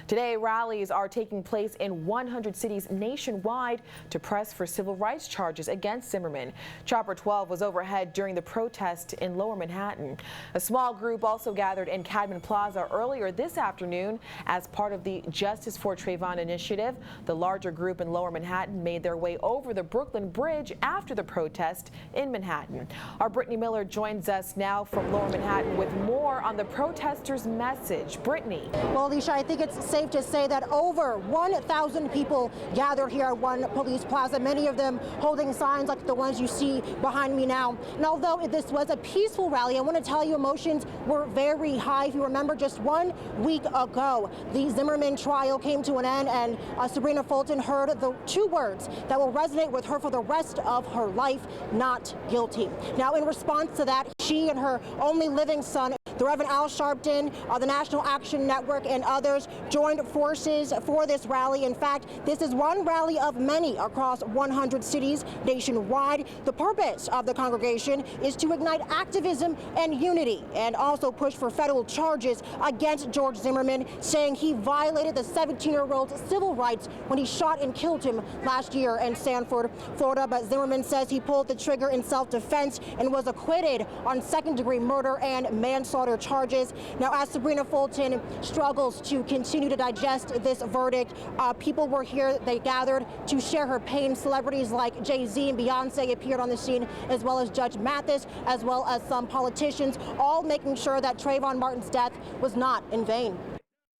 Today, rallies are taking place in 100 cities nationwide to press for civil rights charges against Zimmerman. Chopper 12 was overhead during the protest in Lower Manhattan. A small group also gathered in Cadman Plaza earlier this afternoon as part of the Justice for Trayvon initiative. The larger group in Lower Manhattan made their way over the Brooklyn Bridge after the protest in Manhattan. Our Brittany Miller joins us now from Lower Manhattan with more on the protesters' message. Brittany. Well, Alicia, I think it's safe to say that over 1,000 people gathered here at One Police Plaza, many of them holding signs like the ones you see behind me now. And although this was a peaceful rally, I want to tell you emotions were very high. If you remember, just 1 week ago, the Zimmerman trial came to an end, and Sybrina Fulton heard the 2 words that will resonate with her for the rest of her life: not guilty. Now, in response to that, she and her only living son, the Reverend Al Sharpton, the National Action Network, and others joined forces for this rally. In fact, this is one rally of many across 100 cities nationwide. The purpose of the congregation is to ignite activism and unity, and also push for federal charges against George Zimmerman, saying he violated the 17-year-old's civil rights when he shot and killed him last year in Sanford, Florida. But Zimmerman says he pulled the trigger in self-defense and was acquitted on second-degree murder and manslaughter charges. Now, as Sybrina Fulton struggles to continue to digest this verdict, people were here. They gathered to share her pain. Celebrities like Jay-Z and Beyonce appeared on the scene, as well as Judge Mathis, as well as some politicians, all making sure that Trayvon Martin's death was not in vain.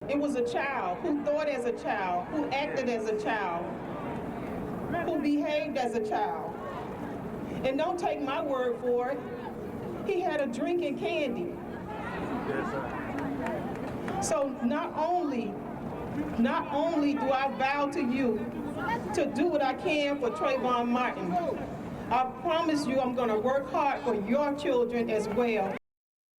It was a child who thought as a child, who acted as a child, who behaved as a child. And don't take my word for it, he had a drink and candy. So not only do I vow to you to do what I can for Trayvon Martin, I promise you I'm going to work hard for your children as well.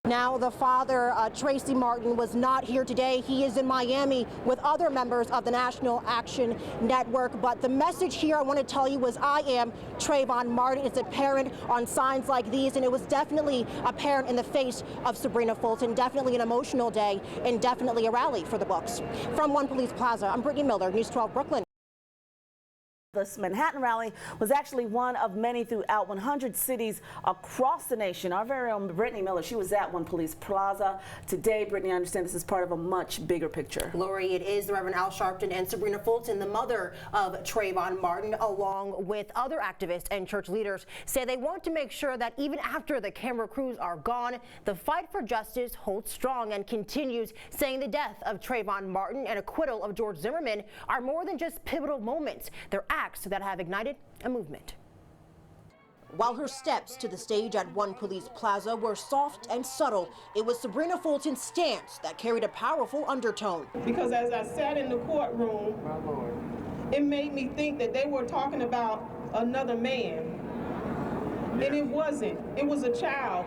Now, the father, Tracy Martin, was not here today. He is in Miami with other members of the National Action Network. But the message here I want to tell you was, I am Trayvon Martin. It's apparent on signs like these, and it was definitely apparent in the face of Sybrina Fulton. Definitely an emotional day, and definitely a rally for the books. From One Police Plaza, I'm Brittany Miller, News 12 Brooklyn. This Manhattan rally was actually one of many throughout 100 cities across the nation. Our very own Brittany Miller, she was at One Police Plaza today. Brittany, I understand this is part of a much bigger picture. Lori, it is. The Reverend Al Sharpton and Sybrina Fulton, the mother of Trayvon Martin, along with other activists and church leaders, say they want to make sure that even after the camera crews are gone, the fight for justice holds strong and continues, saying the death of Trayvon Martin and acquittal of George Zimmerman are more than just pivotal moments. They're acts that have ignited a movement. While her steps to the stage at One Police Plaza were soft and subtle, it was Sybrina Fulton's stance that carried a powerful undertone. Because as I sat in the courtroom, it made me think that they were talking about another man. And it wasn't. It was a child.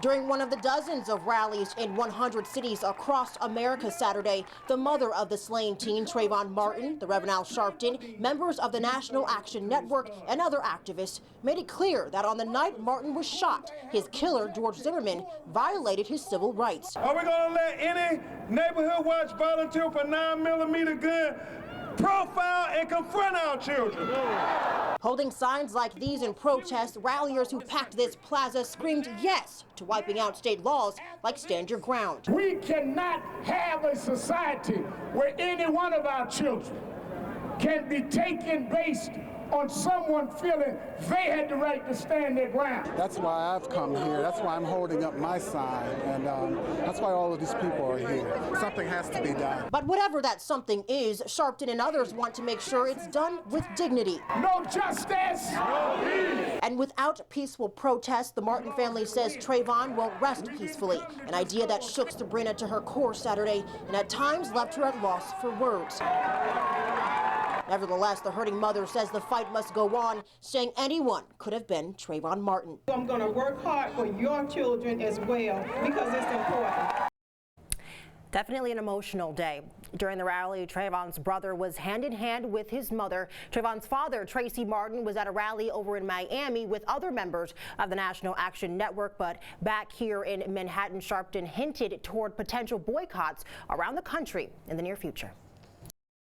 During one of the dozens of rallies in 100 cities across America Saturday, the mother of the slain teen, Trayvon Martin, the Reverend Al Sharpton, members of the National Action Network, and other activists made it clear that on the night Martin was shot, his killer, George Zimmerman, violated his civil rights. Are we going to let any neighborhood watch volunteer for 9mm gun profile and confront our children? Holding signs like these in protest, ralliers who packed this plaza screamed yes to wiping out state laws like Stand Your Ground. We cannot have a society where any one of our children can be taken based on someone feeling they had the right to stand their ground. That's why I've come here. That's why I'm holding up my sign. And that's why all of these people are here. Something has to be done. But whatever that something is, Sharpton and others want to make sure it's done with dignity. No justice, no peace. And without peaceful protest, the Martin family says Trayvon won't rest peacefully. An idea that shook Sybrina to her core Saturday and at times left her at loss for words. Nevertheless, the hurting mother says the fight must go on, saying anyone could have been Trayvon Martin. I'm going to work hard for your children as well, because it's important. Definitely an emotional day. During the rally, Trayvon's brother was hand in hand with his mother. Trayvon's father, Tracy Martin, was at a rally over in Miami with other members of the National Action Network, but back here in Manhattan, Sharpton hinted toward potential boycotts around the country in the near future.